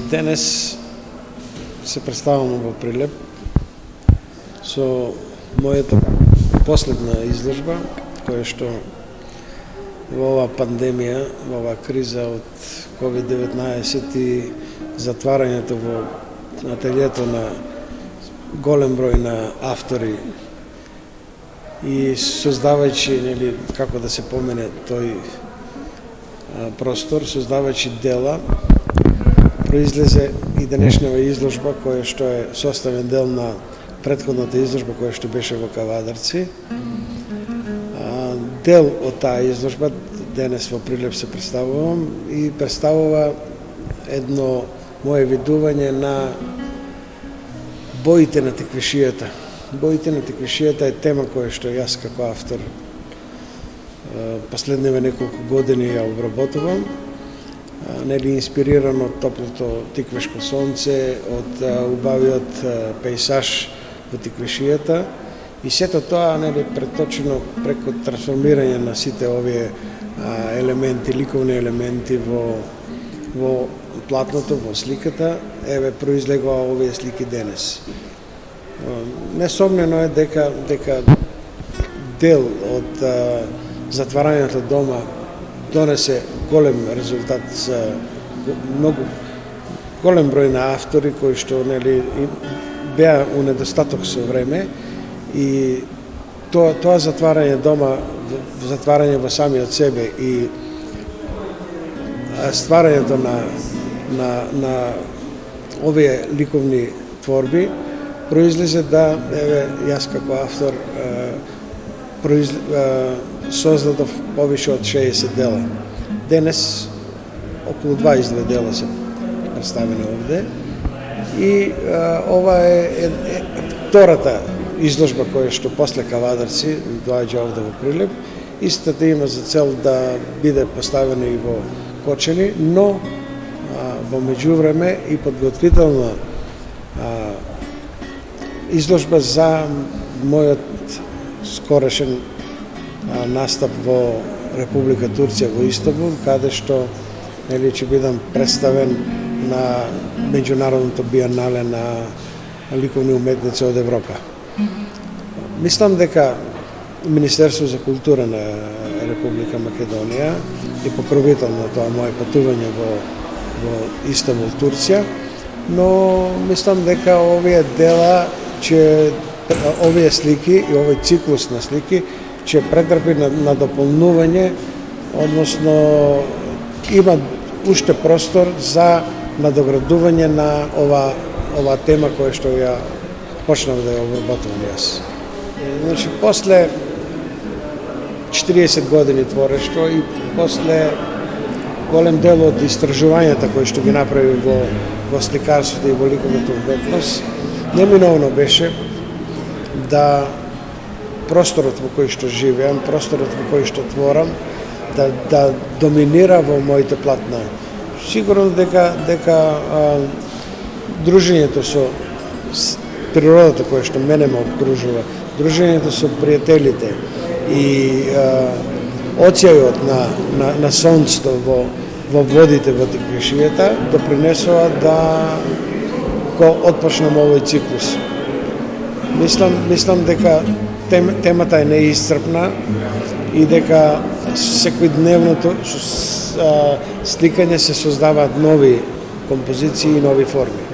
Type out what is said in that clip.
Денес се представам во Прилеп со мојата последна изложба, која што во оваа пандемија, во оваа криза од COVID-19 и затварањето во ателието на голем број на автори и создавајќи, како да се помене тој простор, создавајќи дела, произлезе и денешнава изложба која што е составен дел на претходната изложба која што беше во Кавадарци. Дел од таа изложба денес во Прилеп се представувам и представува едно мое видување на боите на теквишијата. Боите на теквишијата е тема која што јас како автор последниве неколку години ја обработувам, инспириран од топлото тиквешко сонце, од убавиот пејсаж во тиквишијата и сето тоа преточено преку трансформирање на сите овие елементи, ликовни елементи во платното, во сликата, произлегува овие слики денес. Несомнено е дека дел од затварањето дома донесе голем резултат за многу голем број на автори кои што беа у недостаток со време и тоа затварање дома, затварање во самиот себе и стварањето на овие ликовни творби произлезе да јас како автор создадов повише од 60 дела. Денес околу 22 дела се представени овде и ова е втората изложба која што после Кавадарци доаѓа овде во Прилеп. Истата има за цел да биде поставена и во Кочани, но во меѓувреме и подготвителна изложба за мојот скорешен настап во Република Турција во Истанбул, каде што ќе бидам представен на меѓународното биенале на ликовни уметници од Европа. Мислам дека Министерство за култура на Република Македонија е покровител на тоа мое патување во Истанбул, Турција, но мислам дека овие дела, овие слики и овој циклус на слики ќе претрпи на дополнување, односно има уште простор за надоградување на ова тема која што ја почнав да ја обработувам јас. Значи, после 40 години творештво и после голем дел од истражувањата кои што ги направи во сликарството и во ликовната уметност, неминовно беше да просторот во кој што живеам, просторот во кој што творам, да доминира во моите платна. Сигурно дека дружењето со природата која што мене ме окружува, дружењето со пријателите и оцејот на сонцето во водите во теквишијата допринесува да го отпочнам овој циклус. Мислам дека темата е неисцрпна и дека секојдневното сликање се создаваат нови композиции и нови форми.